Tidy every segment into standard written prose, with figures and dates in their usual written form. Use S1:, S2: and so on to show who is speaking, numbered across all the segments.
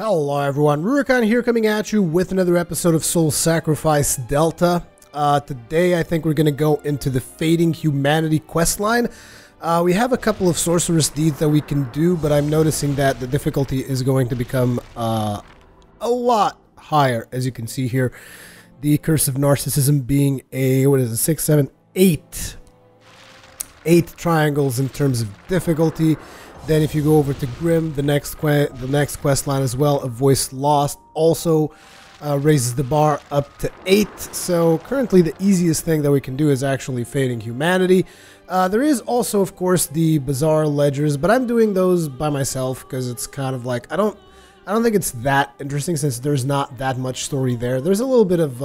S1: Hello everyone, Rurikhan here coming at you with another episode of Soul Sacrifice Delta. Today I think we're going to go into the Fading Humanity questline. We have a couple of sorceress deeds that we can do, but I'm noticing that the difficulty is going to become a lot higher, as you can see here. The Curse of Narcissism being a, 6, 7, 8. 8 triangles in terms of difficulty. Then if you go over to Grim, the next quest line as well, A Voice Lost, also raises the bar up to 8. So currently the easiest thing that we can do is actually Fading Humanity. There is also, of course, the Bizarre Ledgers, but I'm doing those by myself because it's kind of like, I don't think it's that interesting since there's not that much story there. There's a little bit of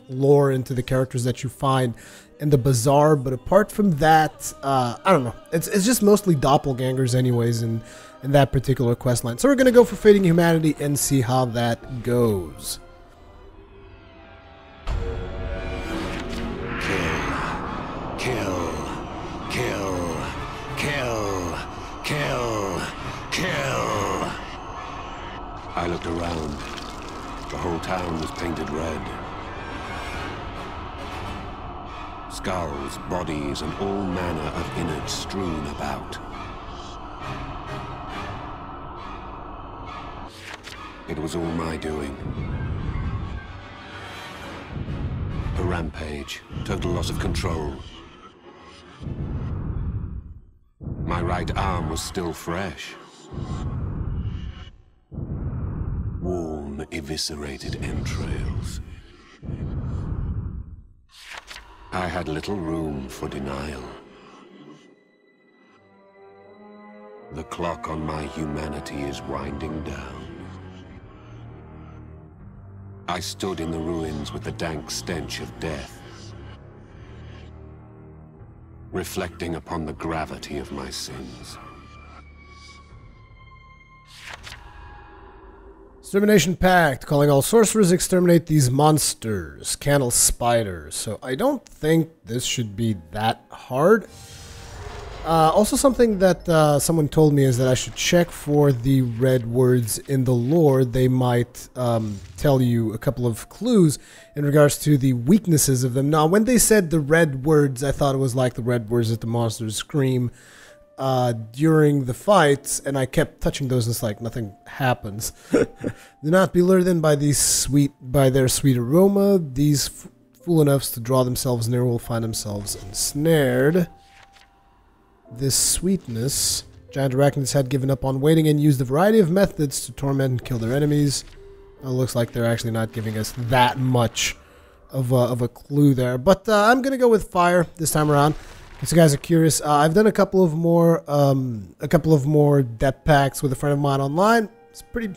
S1: lore into the characters that you find in the Bazaar, but apart from that, I don't know. It's just mostly doppelgangers anyways in that particular quest line. So we're going to go for Fading Humanity and see how that goes.
S2: Kill. I looked around. The whole town was painted red. Skulls, bodies, and all manner of innards strewn about. It was all my doing. A rampage, total loss of control. My right arm was still fresh. Warm, eviscerated entrails. I had little room for denial. The clock on my humanity is winding down. I stood in the ruins with the dank stench of death, reflecting upon the gravity of my sins.
S1: Extermination Pact, calling all sorcerers, exterminate these monsters. Candle spiders. So I don't think this should be that hard. Also something that someone told me is that I should check for the red words in the lore. They might tell you a couple of clues in regards to the weaknesses of them. Now, when they said the red words, I thought it was like the red words that the monsters scream during the fights, and I kept touching those and it's like nothing happens. Do not be lured in by their sweet aroma. These fool enough to draw themselves near will find themselves ensnared. This sweetness, giant arachnids had given up on waiting and used a variety of methods to torment and kill their enemies. It looks like they're actually not giving us that much of a clue there, but I'm gonna go with fire this time around. If you guys are curious, I've done a couple of more depth packs with a friend of mine online. It's pretty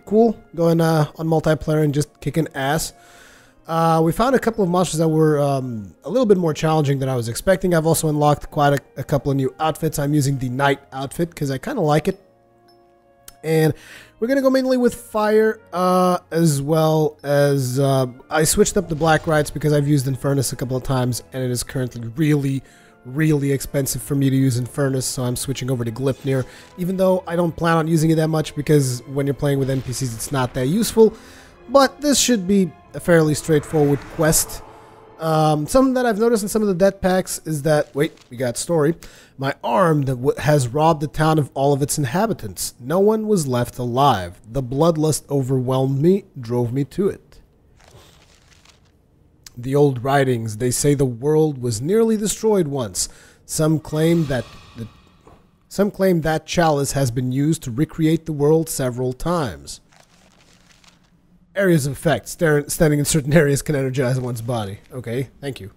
S1: cool going on multiplayer and just kicking ass. We found a couple of monsters that were a little bit more challenging than I was expecting. I've also unlocked quite a couple of new outfits. I'm using the Knight outfit because I kind of like it. And we're going to go mainly with fire, as well as I switched up the black rights because I've used Infernus a couple of times and it is currently really expensive for me to use Infernus, so I'm switching over to Glypnir, even though I don't plan on using it that much because when you're playing with NPCs it's not that useful. But this should be a fairly straightforward quest. Something that I've noticed in some of the death packs is that, wait, we got story. My arm that has robbed the town of all of its inhabitants. No one was left alive. The bloodlust overwhelmed me, drove me to it. The old writings, they say the world was nearly destroyed once. Some claim that chalice has been used to recreate the world several times. Areas of effect. Standing in certain areas can energize one's body. Okay, thank you.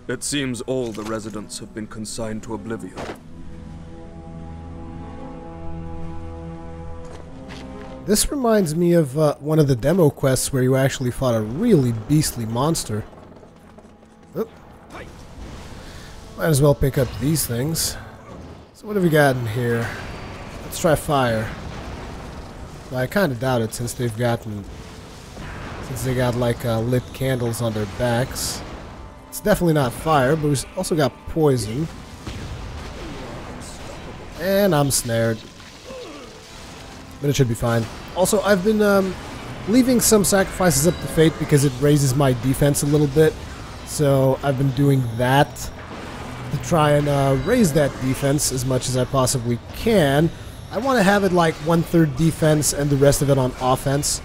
S3: It seems all the residents have been consigned to oblivion.
S1: This reminds me of one of the demo quests where you actually fought a really beastly monster. Oh. Might as well pick up these things. So what have we got in here? Let's try fire. Well, I kind of doubt it since they got like lit candles on their backs. It's definitely not fire, but we also got poison. And I'm snared. But it should be fine. Also, I've been leaving some sacrifices up to fate because it raises my defense a little bit. So I've been doing that to try and raise that defense as much as I possibly can. I want to have it like 1/3 defense and the rest of it on offense.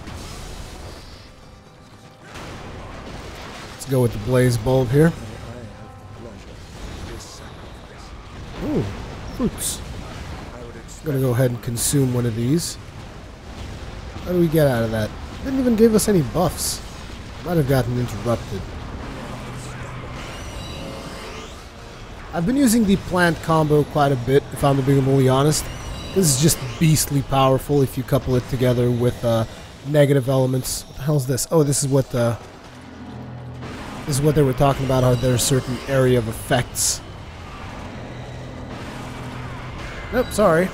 S1: Let's go with the blaze bulb here. Ooh, fruits. I'm gonna go ahead and consume one of these. How do we get out of that? Didn't even give us any buffs. Might have gotten interrupted. I've been using the plant combo quite a bit, if I'm being fully honest. This is just beastly powerful if you couple it together with negative elements. What the hell is this? Oh, this is what they were talking about, how there's a certain area of effects. Nope, sorry.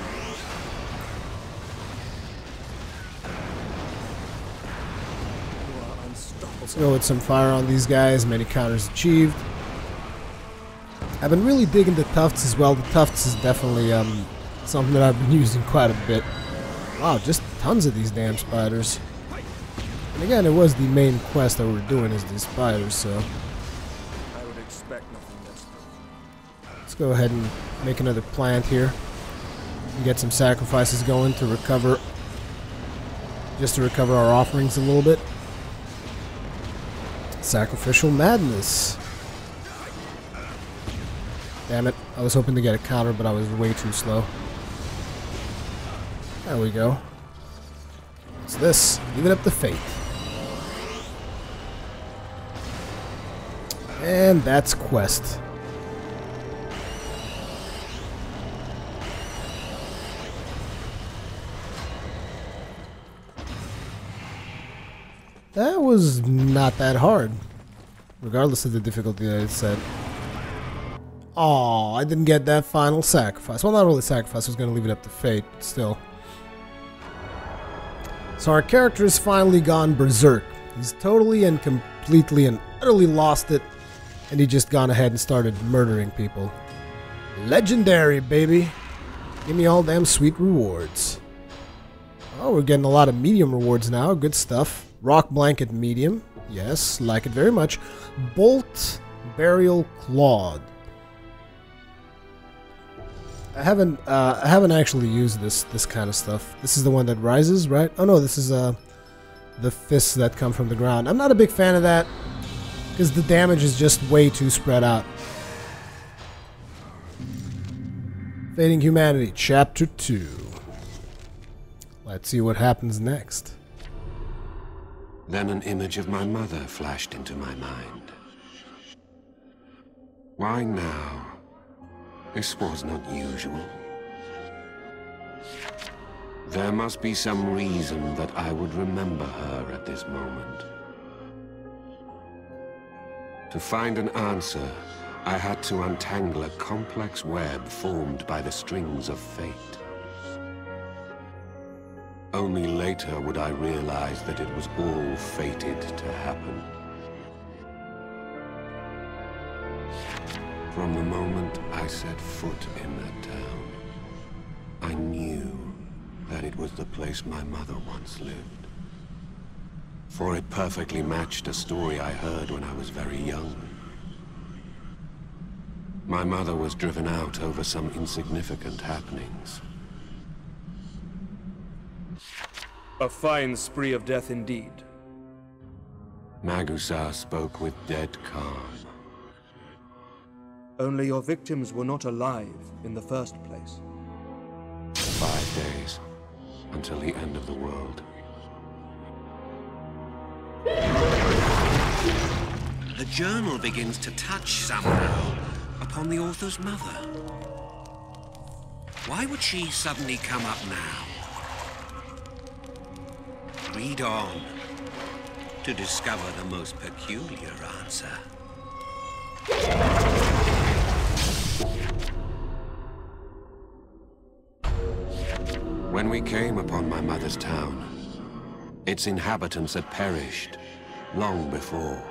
S1: Let's go with some fire on these guys. Many counters achieved. I've been really digging the tufts as well. The tufts is definitely something that I've been using quite a bit. Wow, just tons of these damn spiders. And again, it was the main quest that we're doing is these spiders, so...
S3: I would expect nothing less.
S1: Let's go ahead and make another plant here. And get some sacrifices going to recover... just to recover our offerings a little bit. Sacrificial madness. Damn it. I was hoping to get a counter, but I was way too slow. There we go. What's this? Leave it up to fate. And that's quest. That was not that hard, regardless of the difficulty that it said. Oh, I didn't get that final sacrifice. Well, not really sacrifice. I was going to leave it up to fate, but still. So our character has finally gone berserk. He's totally and completely and utterly lost it, and he just gone ahead and started murdering people. Legendary, baby. Give me all damn sweet rewards. Oh, we're getting a lot of medium rewards now. Good stuff. Rock blanket medium. Yes, like it very much. Bolt burial clawed. I haven't actually used this kind of stuff. This is the one that rises, right? Oh no, this is the fists that come from the ground. I'm not a big fan of that because the damage is just way too spread out. Fading Humanity, Chapter 2. Let's see what happens next.
S2: Then an image of my mother flashed into my mind. Why now? This was not usual. There must be some reason that I would remember her at this moment. To find an answer, I had to untangle a complex web formed by the strings of fate. Only later would I realize that it was all fated to happen. From the moment I set foot in that town, I knew that it was the place my mother once lived. For it perfectly matched a story I heard when I was very young. My mother was driven out over some insignificant happenings.
S3: A fine spree of death indeed.
S2: Magusa spoke with dead calm.
S3: Only your victims were not alive in the first place.
S2: 5 days, until the end of the world.
S4: The journal begins to touch somehow upon the author's mother. Why would she suddenly come up now? Read on to discover the most peculiar answer.
S2: When we came upon my mother's town, its inhabitants had perished long before.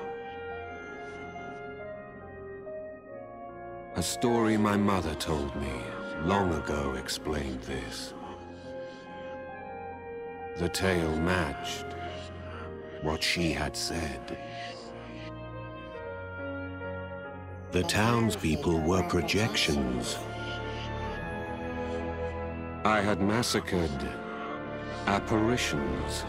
S2: A story my mother told me long ago explained this. The tale matched what she had said. The townspeople were projections. I had massacred apparitions.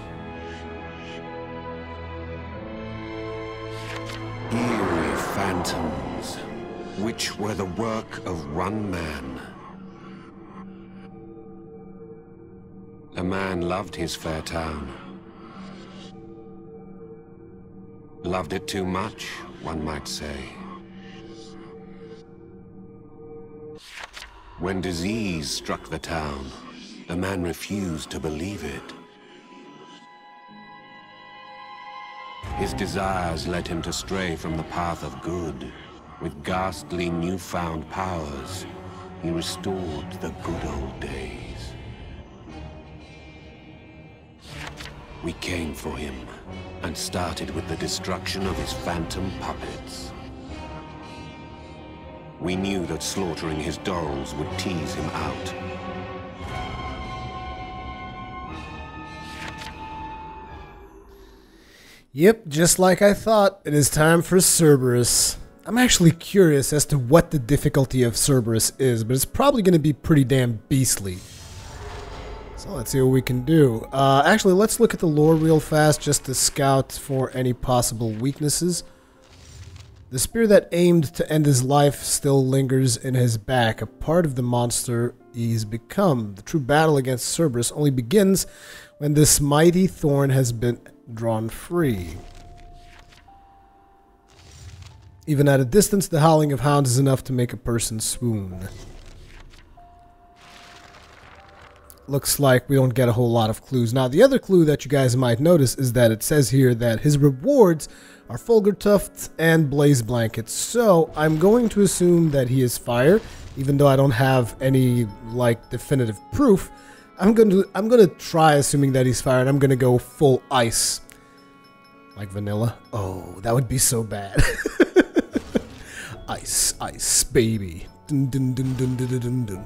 S2: Eerie phantoms, which were the work of one man. A man loved his fair town. Loved it too much, one might say. When disease struck the town, the man refused to believe it. His desires led him to stray from the path of good. With ghastly newfound powers, he restored the good old days. We came for him, and started with the destruction of his phantom puppets. We knew that slaughtering his dolls would tease him out.
S1: Yep, just like I thought, it is time for Cerberus. I'm actually curious as to what the difficulty of Cerberus is, but it's probably going to be pretty damn beastly. So let's see what we can do. Actually, let's look at the lore real fast just to scout for any possible weaknesses. The spear that aimed to end his life still lingers in his back, a part of the monster he's become. The true battle against Cerberus only begins when this mighty thorn has been drawn free. Even at a distance, the howling of hounds is enough to make a person swoon. Looks like we don't get a whole lot of clues. Now, the other clue that you guys might notice is that it says here that his rewards are Fulgur Tufts and Blaze Blankets. So, I'm going to assume that he is fire, even though I don't have any, like, definitive proof. I'm gonna try assuming that he's fire, and I'm gonna go full ice. Like vanilla. Oh, that would be so bad. Ice, ice, baby. Dun, dun, dun, dun, dun, dun, dun.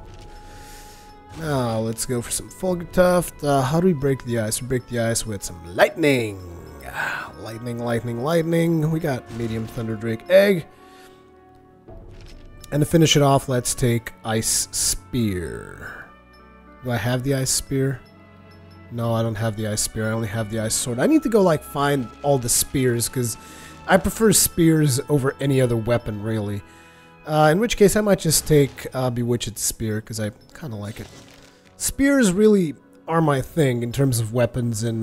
S1: Now, let's go for some Fulgur Tuft. How do we break the ice? We break the ice with some lightning. Lightning, lightning, lightning. We got medium Thunder Drake Egg. And to finish it off, let's take Ice Spear. Do I have the Ice Spear? No, I don't have the Ice Spear. I only have the Ice Sword. I need to go, like, find all the spears, because I prefer spears over any other weapon, really. In which case, I might just take Bewitched Spear, because I kind of like it. Spears really are my thing in terms of weapons in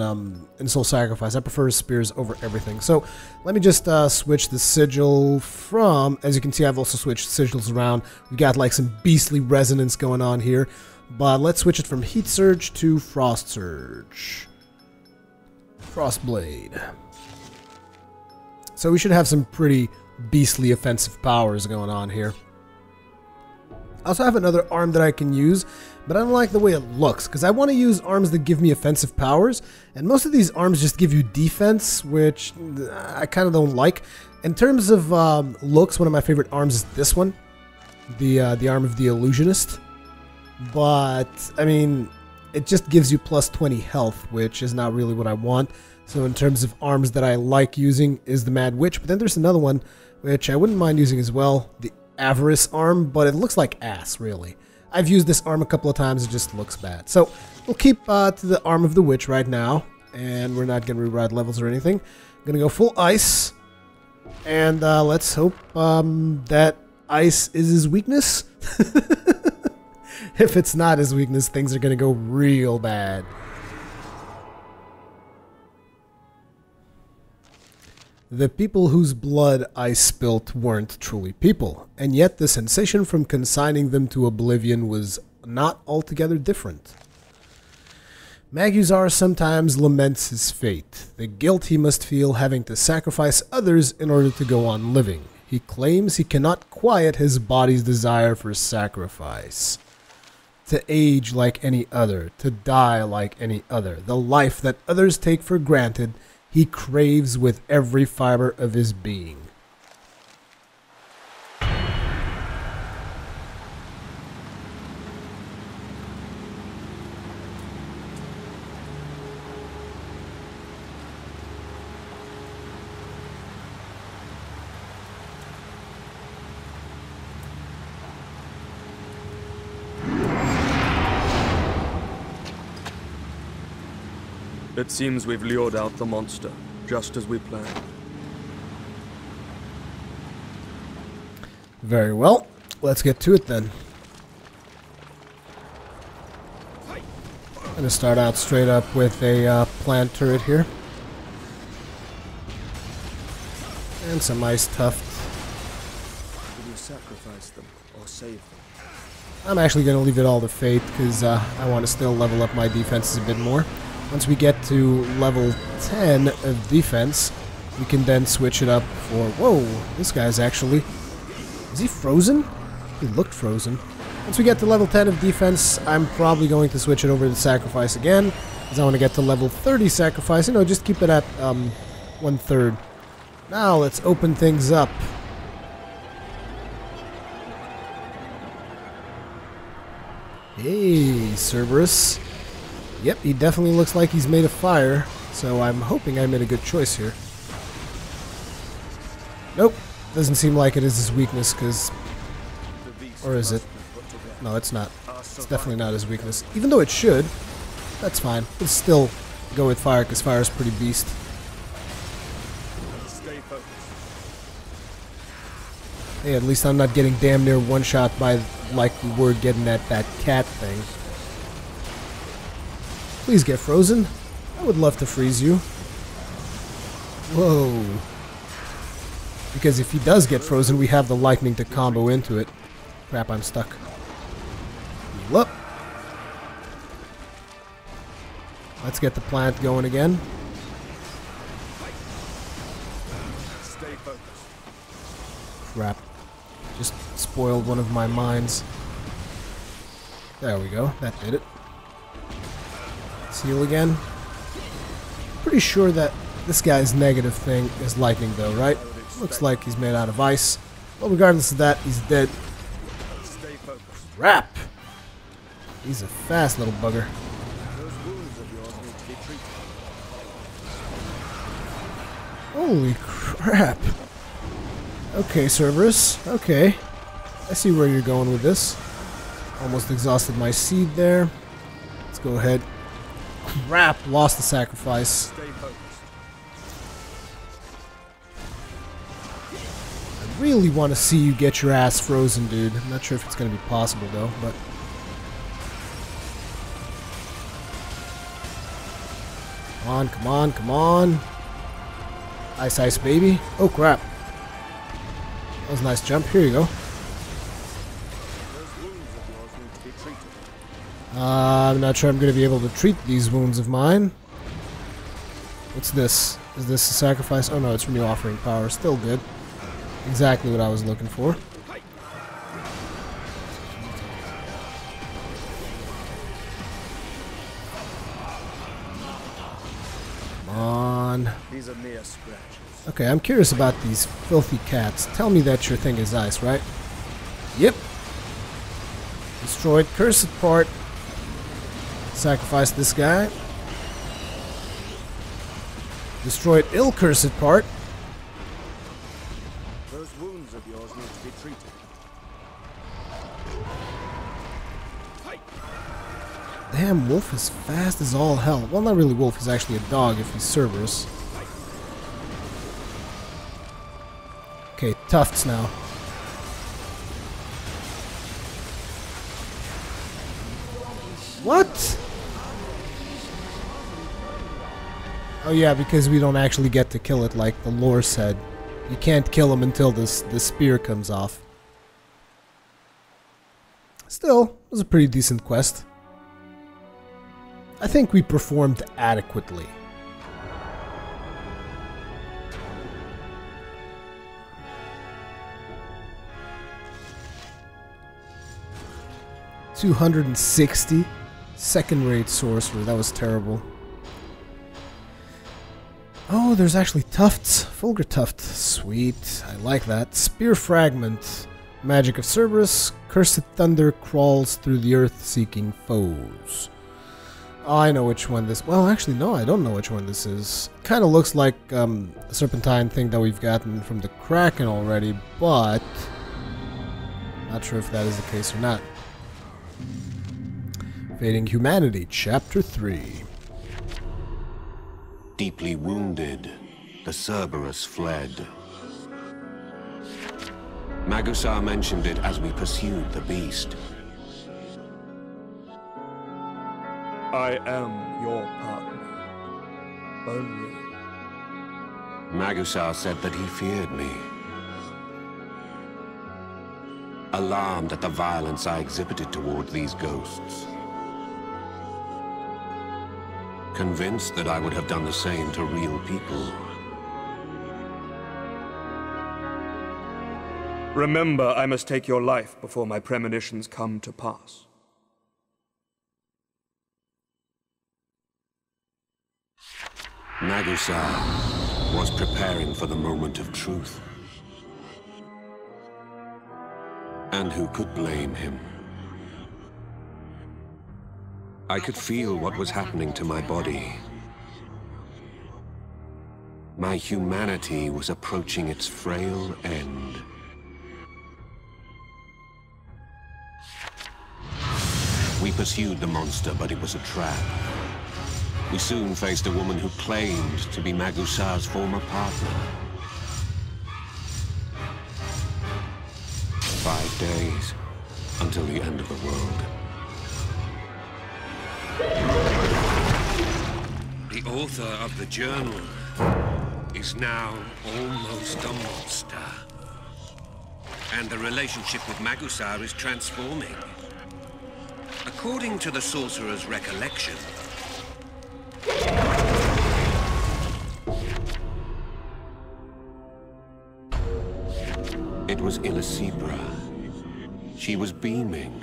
S1: Soul Sacrifice. I prefer spears over everything. So, let me just switch the sigil from... As you can see, I've also switched sigils around. We've got, like, some beastly resonance going on here. But let's switch it from Heat Surge to Frost Surge. Frostblade. So we should have some pretty beastly offensive powers going on here. I also have another arm that I can use, but I don't like the way it looks, because I want to use arms that give me offensive powers, and most of these arms just give you defense, which I kind of don't like. In terms of looks, one of my favorite arms is this one, the arm of the Illusionist. But, I mean, it just gives you plus 20 health, which is not really what I want. So in terms of arms that I like using is the Mad Witch, but then there's another one, which I wouldn't mind using as well, the Avarice arm, but it looks like ass, really. I've used this arm a couple of times, it just looks bad. So we'll keep to the Arm of the Witch right now, and we're not going to rewrite levels or anything. I'm going to go full ice, and let's hope that ice is his weakness. If it's not his weakness, things are going to go real bad. The people whose blood I spilt weren't truly people, and yet the sensation from consigning them to oblivion was not altogether different. Maguzar sometimes laments his fate, the guilt he must feel having to sacrifice others in order to go on living. He claims he cannot quiet his body's desire for sacrifice. To age like any other, to die like any other, the life that others take for granted, he craves with every fiber of his being.
S3: It seems we've lured out the monster, just as we planned.
S1: Very well. Let's get to it then. I'm gonna start out straight up with a plant turret here. And some ice tuft.
S3: Will you sacrifice them or save them?
S1: I'm actually gonna leave it all to fate because I want to still level up my defenses a bit more. Once we get to level 10 of defense, we can then switch it up for... Whoa, this guy's actually... Is he frozen? He looked frozen. Once we get to level 10 of defense, I'm probably going to switch it over to sacrifice again, because I want to get to level 30 sacrifice. You know, just keep it at 1/3. Now, let's open things up. Hey, Cerberus. Yep, he definitely looks like he's made of fire, so I'm hoping I made a good choice here. Nope, doesn't seem like it is his weakness, because... Or is it? No, it's not. It's definitely not his weakness. Even though it should, that's fine. Let's still go with fire, because fire is pretty beast. Hey, at least I'm not getting damn near one-shot by, like we were getting at that cat thing. Please get frozen. I would love to freeze you. Whoa. Because if he does get frozen, we have the lightning to combo into it. Crap, I'm stuck. Heal up. Let's get the plant going again. Crap. Just spoiled one of my mines. There we go. That did it. Let's heal again. Pretty sure that this guy's negative thing is lightning though, right? Looks like he's made out of ice. Well, regardless of that, he's dead. Crap! He's a fast little bugger. Holy crap. Okay, Cerberus. Okay. I see where you're going with this. Almost exhausted my seed there. Let's go ahead. Crap! Lost the sacrifice. I really want to see you get your ass frozen, dude. I'm not sure if it's going to be possible, though, but... Come on, come on, come on. Ice, ice, baby. Oh, crap. That was a nice jump. Here you go. I'm not sure I'm going to be able to treat these wounds of mine. What's this? Is this a sacrifice? Oh no, it's from the offering power. Still good. Exactly what I was looking for. Come on.
S3: These are mere scratches.
S1: Okay, I'm curious about these filthy cats. Tell me that your thing is ice, right? Yep. Destroyed cursed part. Sacrifice this guy. Destroyed ill cursed part.
S3: Those wounds of yours need to be treated.
S1: Damn, Wolf is fast as all hell. Well, not really Wolf, he's actually a dog if he's Cerberus. Okay, tufts now. What? Oh yeah, because we don't actually get to kill it like the lore said. You can't kill him until the spear comes off. Still, it was a pretty decent quest. I think we performed adequately. $260. Second-rate sorcerer. That was terrible. Oh, there's actually tufts. Fulgur tuft. Sweet. I like that. Spear fragment. Magic of Cerberus. Cursed thunder crawls through the earth seeking foes. Oh, I know which one this... Well, actually, no, I don't know which one this is. Kind of looks like the serpentine thing that we've gotten from the Kraken already, but... Not sure if that is the case or not. Fading Humanity, Chapter 3.
S2: Deeply wounded, the Cerberus fled. Magusar mentioned it as we pursued the beast.
S3: I am your partner. Only.
S2: Magusar said that he feared me. Alarmed at the violence I exhibited toward these ghosts. Convinced that I would have done the same to real people.
S3: Remember, I must take your life before my premonitions come to pass.
S2: Magusar was preparing for the moment of truth. And who could blame him? I could feel what was happening to my body. My humanity was approaching its frail end. We pursued the monster, but it was a trap. We soon faced a woman who claimed to be Magusar's former partner. 5 days until the end of the world.
S4: The author of the journal is now almost a monster. And the relationship with Magusar is transforming. According to the sorcerer's recollection,
S2: it was Ilbra. She was beaming.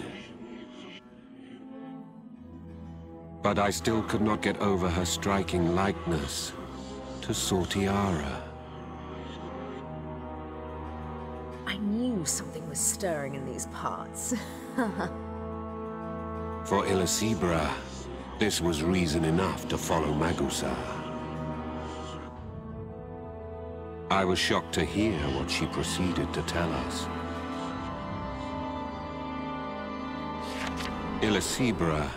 S2: But I still could not get over her striking likeness to Sortiara.
S5: I knew something was stirring in these parts.
S2: For Ilbra, this was reason enough to follow Magusar. I was shocked to hear what she proceeded to tell us. Ilbra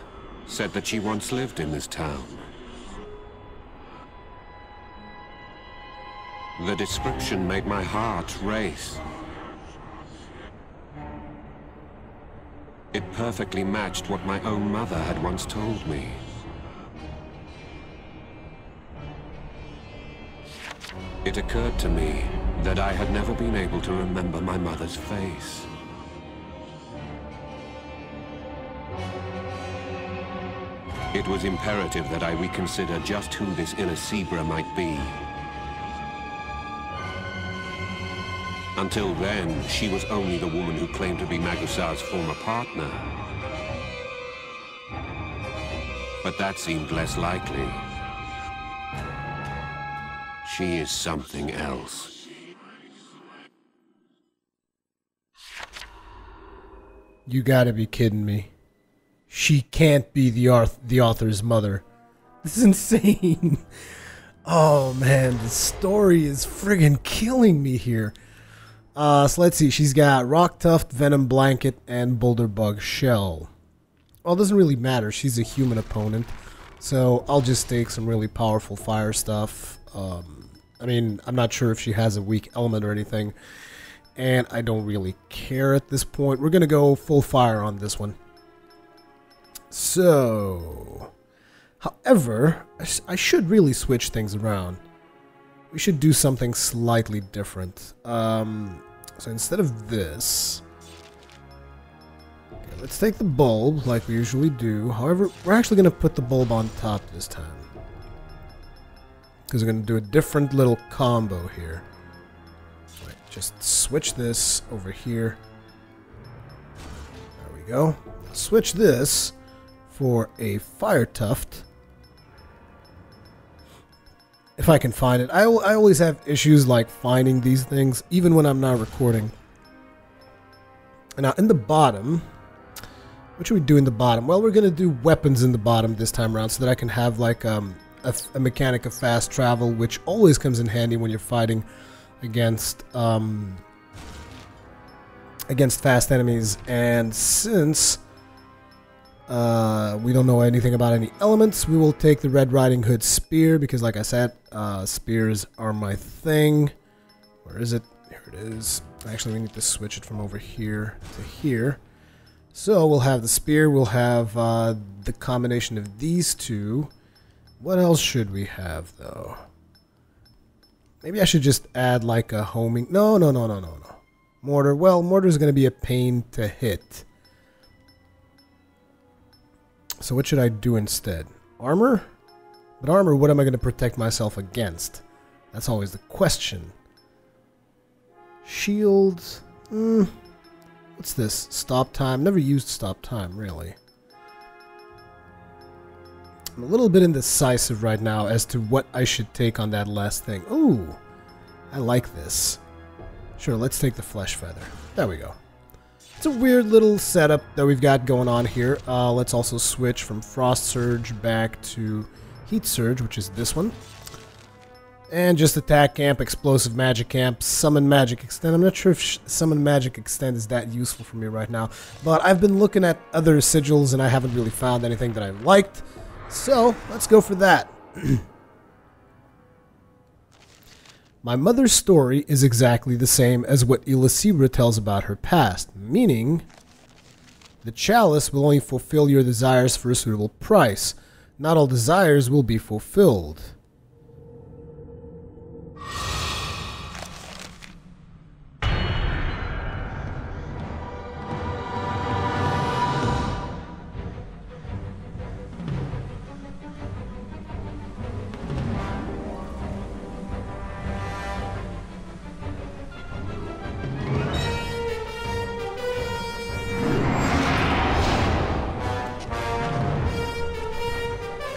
S2: said that she once lived in this town. The description made my heart race. It perfectly matched what my own mother had once told me. It occurred to me that I had never been able to remember my mother's face. It was imperative that I reconsider just who this Ilbra might be. Until then, she was only the woman who claimed to be Magusar's former partner. But that seemed less likely. She is something else.
S1: You gotta be kidding me. She can't be the author's mother. This is insane. Oh man, the story is friggin' killing me here. So let's see. She's got Rock Tuft, Venom Blanket, and Boulder Bug Shell. Well, it doesn't really matter. She's a human opponent. So I'll just take some really powerful fire stuff. I mean, I'm not sure if she has a weak element or anything. And I don't really care at this point. We're going to go full fire on this one. So, however, I should really switch things around. We should do something slightly different. So instead of this, okay, let's take the bulb like we usually do. However, we're actually going to put the bulb on top this time. Because we're going to do a different little combo here. Wait, just switch this over here. There we go. Switch this for a fire tuft. If I can find it. I always have issues like finding these things, even when I'm not recording. Now, in the bottom, what should we do in the bottom? Well, we're going to do weapons in the bottom this time around so that I can have like a mechanic of fast travel, which always comes in handy when you're fighting against fast enemies. And since We don't know anything about any elements. We will take the Red Riding Hood spear because, like I said, spears are my thing. Where is it? Here it is. Actually, we need to switch it from over here to here. So we'll have the spear. We'll have the combination of these two. What else should we have, though? Maybe I should just add like a homing... No. Mortar. Well, mortar is going to be a pain to hit. So what should I do instead? Armor? But armor, what am I going to protect myself against? That's always the question. Shields. What's this? Stop time. Never used stop time, really. I'm a little bit indecisive right now as to what I should take on that last thing. Ooh, I like this. Sure, let's take the flesh feather. There we go. It's a weird little setup that we've got going on here. Let's also switch from Frost Surge back to Heat Surge, which is this one. And just attack camp, explosive magic camp, summon magic extend. I'm not sure if summon magic extend is that useful for me right now, but I've been looking at other sigils and I haven't really found anything that I've liked. So let's go for that. My mother's story is exactly the same as what Ilbra tells about her past, meaning the chalice will only fulfill your desires for a suitable price. Not all desires will be fulfilled.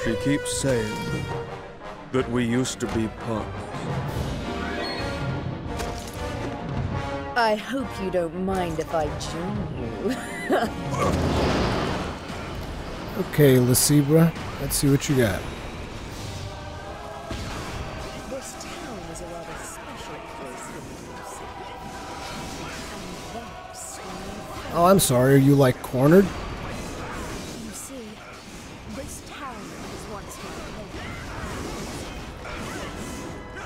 S3: She keeps saying that we used to be partners.
S5: I hope you don't mind if I join you.
S1: Okay, Ilbra, let's see what you got.
S5: This town is a rather special place for me, and that's why
S1: Oh, I'm sorry, are you like cornered?
S5: you see, this town was once my home. I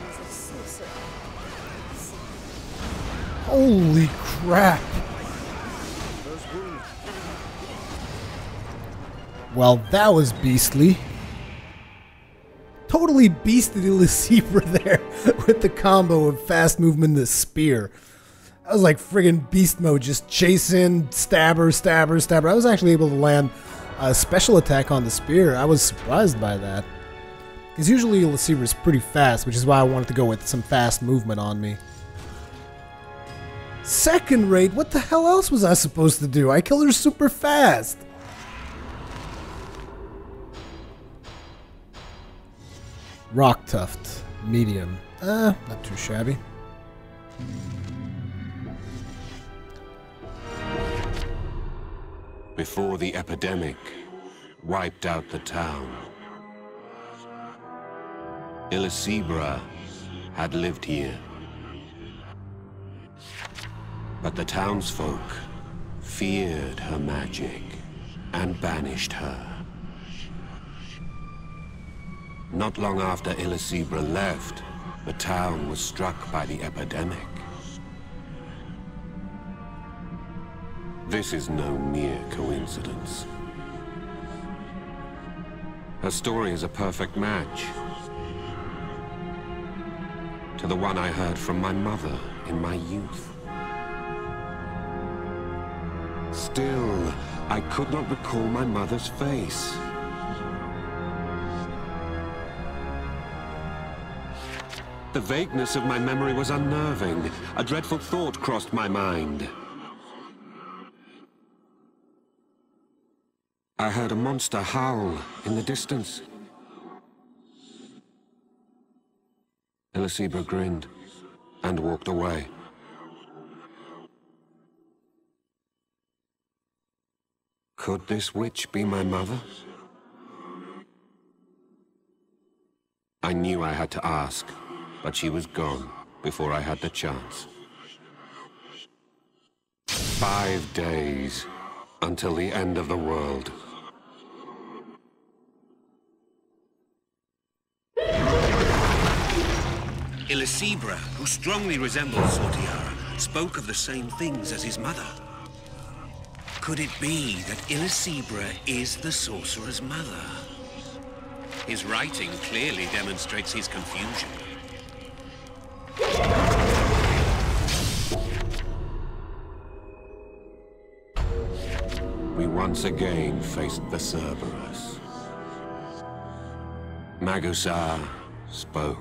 S5: was a sorcerer.
S1: Holy crap! Well, that was beastly. Totally beasted Ilbra there with the combo of fast movement and the spear. I was like friggin' beast mode, just chasing, stabber. I was actually able to land a special attack on the spear. I was surprised by that. Because usually Ilbra is pretty fast, which is why I wanted to go with some fast movement on me. Second rate? What the hell else was I supposed to do? I killed her super fast. Rock Tuft, medium. Not too shabby.
S2: Before the epidemic wiped out the town, Ilbra had lived here. But the townsfolk feared her magic and banished her. Not long after Ilbra left, the town was struck by the epidemic. This is no mere coincidence. Her story is a perfect match to the one I heard from my mother in my youth. Still, I could not recall my mother's face. The vagueness of my memory was unnerving. A dreadful thought crossed my mind. I heard a monster howl in the distance. Ilbra grinned and walked away. Could this witch be my mother? I knew I had to ask, but she was gone before I had the chance. 5 days, until the end of the world.
S4: Ilbra, who strongly resembles Sortiara, spoke of the same things as his mother. Could it be that Ilbra is the sorcerer's mother? His writing clearly demonstrates his confusion.
S2: We once again faced the Cerberus. Magusar spoke.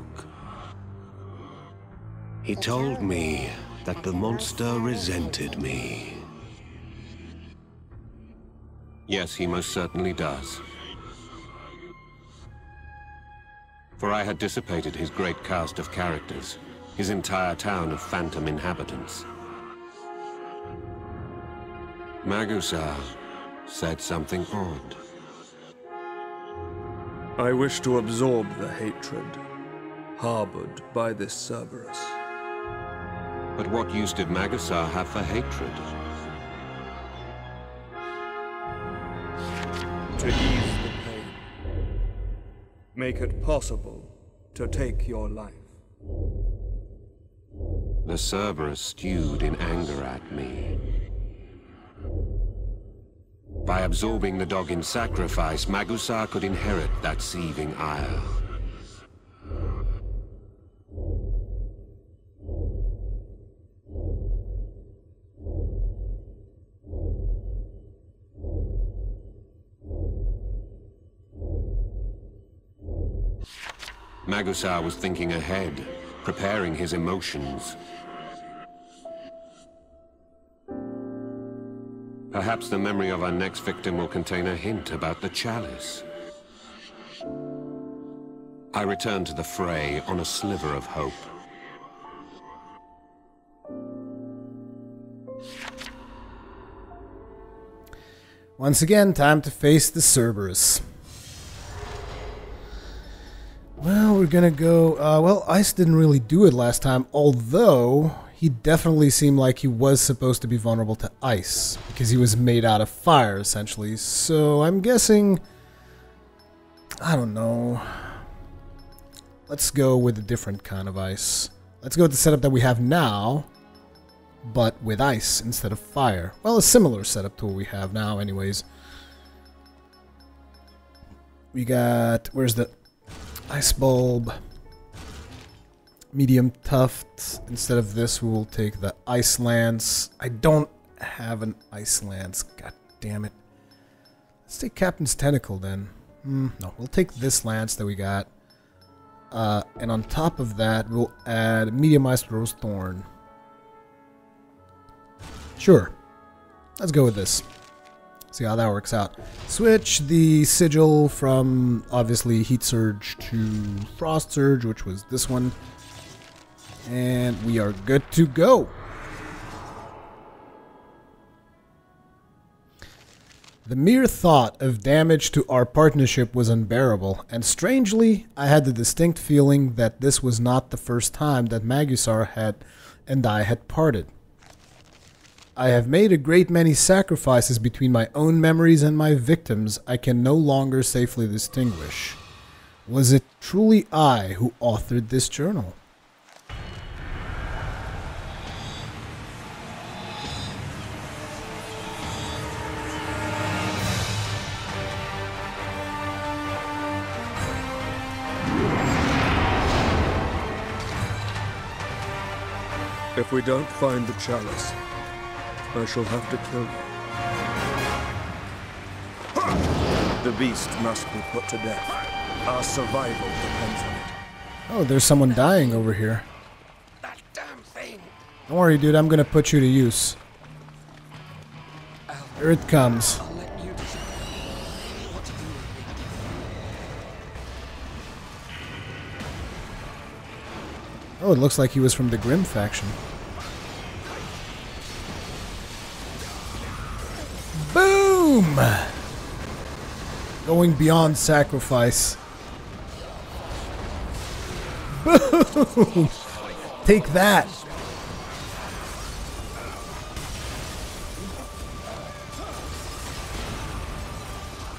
S2: He told me that the monster resented me. Yes, he most certainly does. For I had dissipated his great cast of characters, his entire town of phantom inhabitants. Magusar said something odd.
S3: I wish to absorb the hatred harbored by this Cerberus.
S2: But what use did Magusar have for hatred?
S3: To ease the pain. Make it possible to take your life.
S2: The Cerberus stewed in anger at me. By absorbing the dog in sacrifice, Magusar could inherit that seething ire. Magusar was thinking ahead, preparing his emotions. Perhaps the memory of our next victim will contain a hint about the chalice. I returned to the fray on a sliver of hope.
S1: Once again, time to face the Cerberus. Well, we're gonna go... well, Ice didn't really do it last time, although he definitely seemed like he was supposed to be vulnerable to ice, because he was made out of fire, essentially. So I'm guessing... I don't know. Let's go with a different kind of ice. Let's go with the setup that we have now, but with ice instead of fire. Well, a similar setup to what we have now, anyways. We got... where's the... Ice bulb, medium tuft. Instead of this, we will take the ice lance. I don't have an ice lance. God damn it. Let's take Captain's Tentacle then. No, we'll take this lance that we got. And on top of that, we'll add medium ice rose thorn. Sure. Let's go with this. See how that works out. Switch the sigil from, obviously, Heat Surge to Frost Surge, which was this one. And we are good to go. The mere thought of damage to our partnership was unbearable, and strangely, I had the distinct feeling that this was not the first time that Magusar and I had parted. I have made a great many sacrifices between my own memories and my victims I can no longer safely distinguish. Was it truly I who authored this journal?
S3: If we don't find the chalice, I shall have to kill you. The beast must be put to death. Our survival depends on it.
S1: Oh, there's someone dying over here.
S4: That damn thing!
S1: Don't worry, dude. I'm gonna put you to use. Here it comes.
S4: I'll let you decide what to do with me.
S1: Oh, it looks like he was from the Grimm faction. Boom! Going beyond sacrifice. Boom! Take that!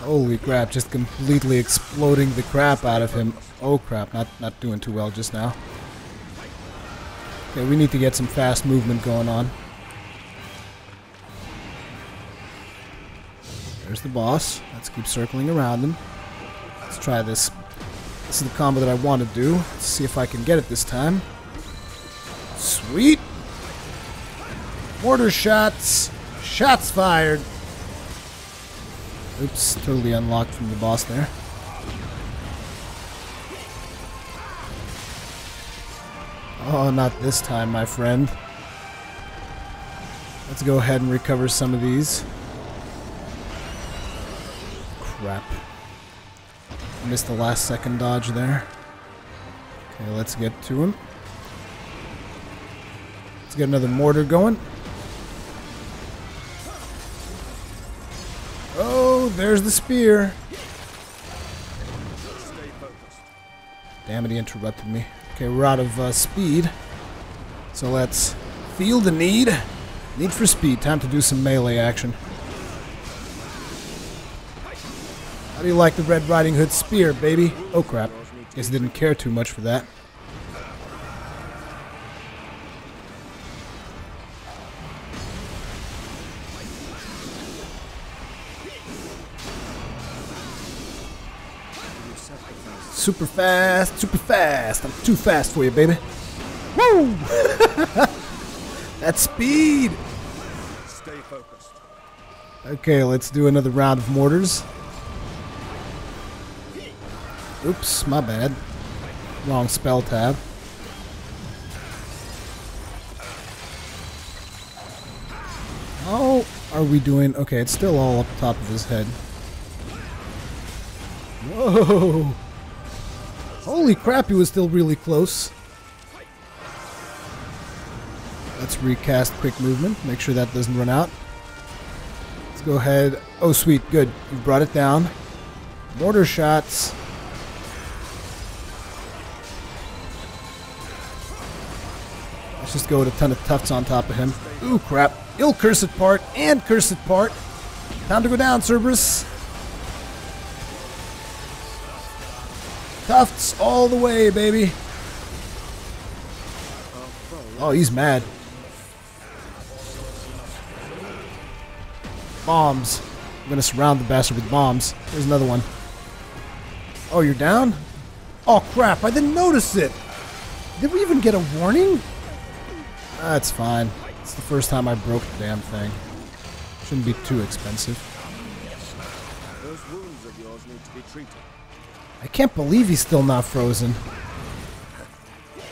S1: Holy crap, just completely exploding the crap out of him. Oh crap, not doing too well just now. Okay, we need to get some fast movement going on. There's the boss. Let's keep circling around him. Let's try this. This is the combo that I want to do. Let's see if I can get it this time. Sweet! Mortar shots! Shots fired! Oops, totally unlocked from the boss there. Oh, not this time, my friend. Let's go ahead and recover some of these. Crap. Missed the last second dodge there. Okay, let's get to him. Let's get another mortar going. Oh, there's the spear. Damn it, he interrupted me. Okay, we're out of speed. So let's feel the need. Need for speed. Time to do some melee action. How do you like the Red Riding Hood spear, baby? Oh crap. Guess I didn't care too much for that. Super fast, super fast. I'm too fast for you, baby. Woo! That's speed.
S3: Stay focused.
S1: Okay, let's do another round of mortars. Oops, my bad. Wrong spell tab. How are we doing? Okay, it's still all up top of his head. Whoa! Holy crap, he was still really close. Let's recast quick movement. Make sure that doesn't run out. Let's go ahead. Oh, sweet. Good. You brought it down. Mortar shots. Let's just go with a ton of tufts on top of him. Ooh, crap. Ill cursed part and cursed part. Time to go down, Cerberus. Tufts all the way, baby. Oh, he's mad. Bombs. I'm gonna surround the bastard with bombs. There's another one. Oh, you're down? Oh, crap. I didn't notice it. Did we even get a warning? That's fine. It's the first time I broke the damn thing. Shouldn't be too expensive.
S3: Those wounds of yours need to be treated.
S1: I can't believe he's still not frozen.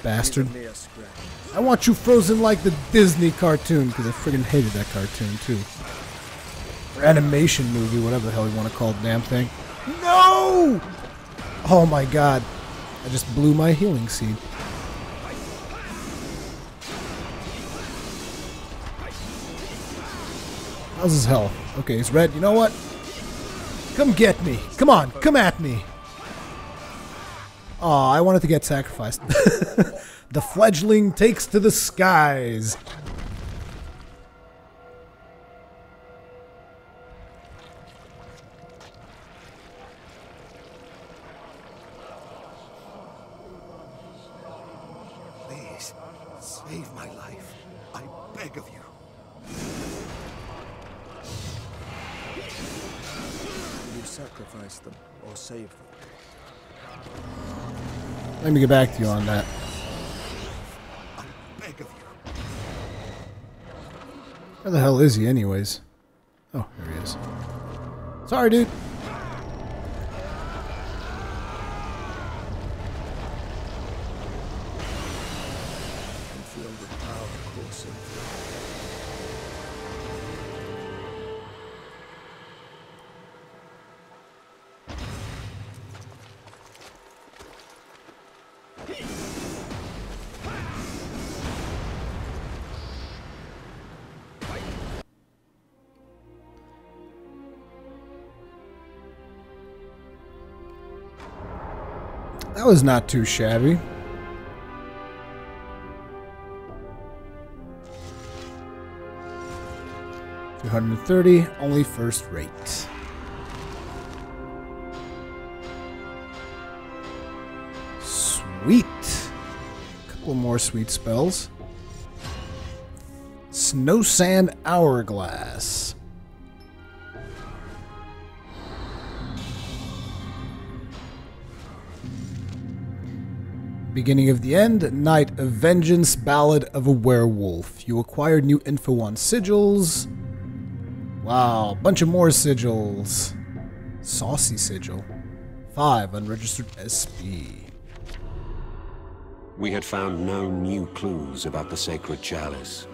S1: Bastard. I want you frozen like the Disney cartoon, because I friggin' hated that cartoon too. Or animation movie, whatever the hell you want to call the damn thing. No! Oh my god. I just blew my healing seed. How's his health? Okay, he's red. You know what? Come get me. Come on, come at me. Aw, I wanted to get sacrificed. The fledgling takes to the skies.
S2: Please, save my life. I beg of you.
S3: You sacrifice them or save them.
S1: Let me get back to you on that.
S2: I beg of you.
S1: Where the hell is he anyways? Oh, there he is. Sorry, dude.
S3: And feel the power coursing through.
S1: That was not too shabby. $230, only first rate. Sweet. A couple more sweet spells. Snow Sand Hourglass. Beginning of the End, Night of Vengeance, Ballad of a Werewolf. You acquired new info on sigils. Wow, bunch of more sigils. Saucy sigil. 5 unregistered SP.
S2: We had found no new clues about the sacred chalice.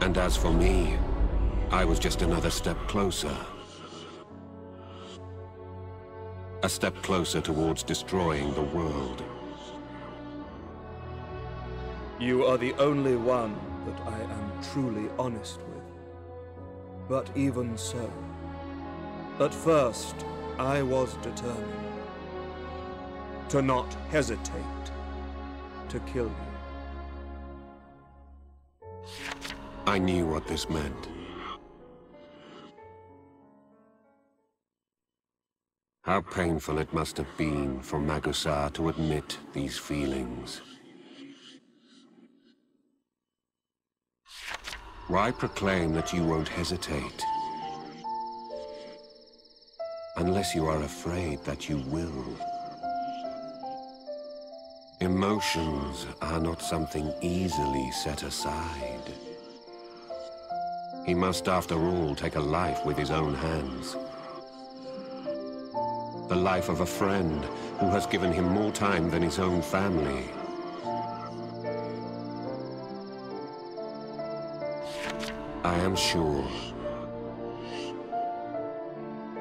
S2: And as for me, I was just another step closer. A step closer towards destroying the world.
S3: You are the only one that I am truly honest with. But even so, at first I was determined to not hesitate to kill you.
S2: I knew what this meant. How painful it must have been for Magusar to admit these feelings. Why proclaim that you won't hesitate? Unless you are afraid that you will. Emotions are not something easily set aside. He must, after all, take a life with his own hands. The life of a friend who has given him more time than his own family. I am sure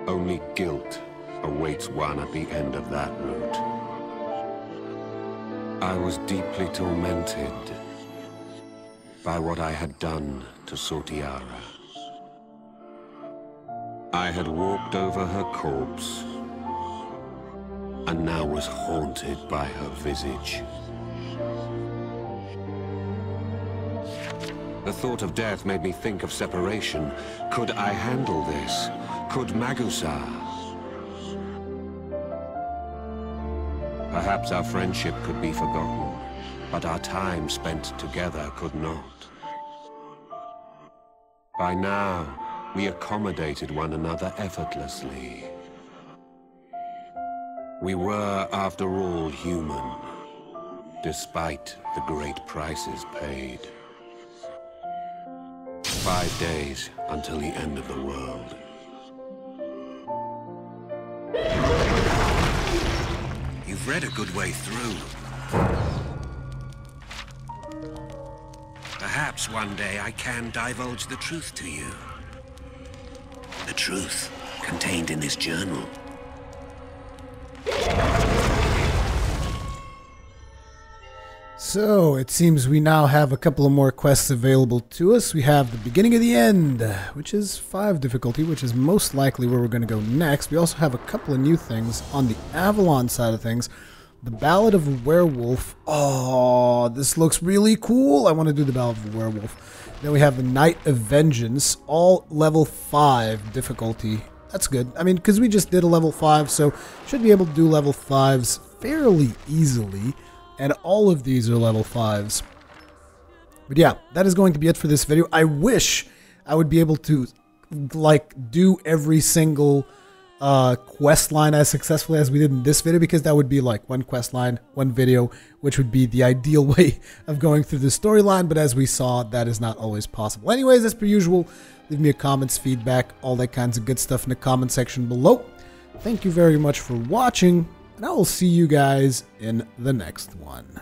S2: only guilt awaits one at the end of that route. I was deeply tormented by what I had done to Sotiara. I had walked over her corpse and now was haunted by her visage. The thought of death made me think of separation. Could I handle this? Could Magusar? Perhaps our friendship could be forgotten, but our time spent together could not. By now, we accommodated one another effortlessly. We were, after all, human, despite the great prices paid. 5 days until the end of the world.
S4: You've read a good way through. Perhaps one day I can divulge the truth to you. The truth contained in this journal.
S1: So, it seems we now have a couple of more quests available to us. We have the Beginning of the End, which is 5 difficulty, which is most likely where we're going to go next. We also have a couple of new things on the Avalon side of things. The Ballad of a Werewolf. Oh, this looks really cool. I want to do the Ballad of a Werewolf. Then we have the Night of Vengeance, all level 5 difficulty. That's good. I mean, because we just did a level 5, so should be able to do level 5s fairly easily. And all of these are level 5s. But yeah, that is going to be it for this video. I wish I would be able to, like, do every single quest line as successfully as we did in this video, because that would be like one quest line, one video, which would be the ideal way of going through the storyline. But as we saw, that is not always possible. Anyways, as per usual, leave me a comments, feedback, all that kinds of good stuff in the comment section below. Thank you very much for watching, and I will see you guys in the next one.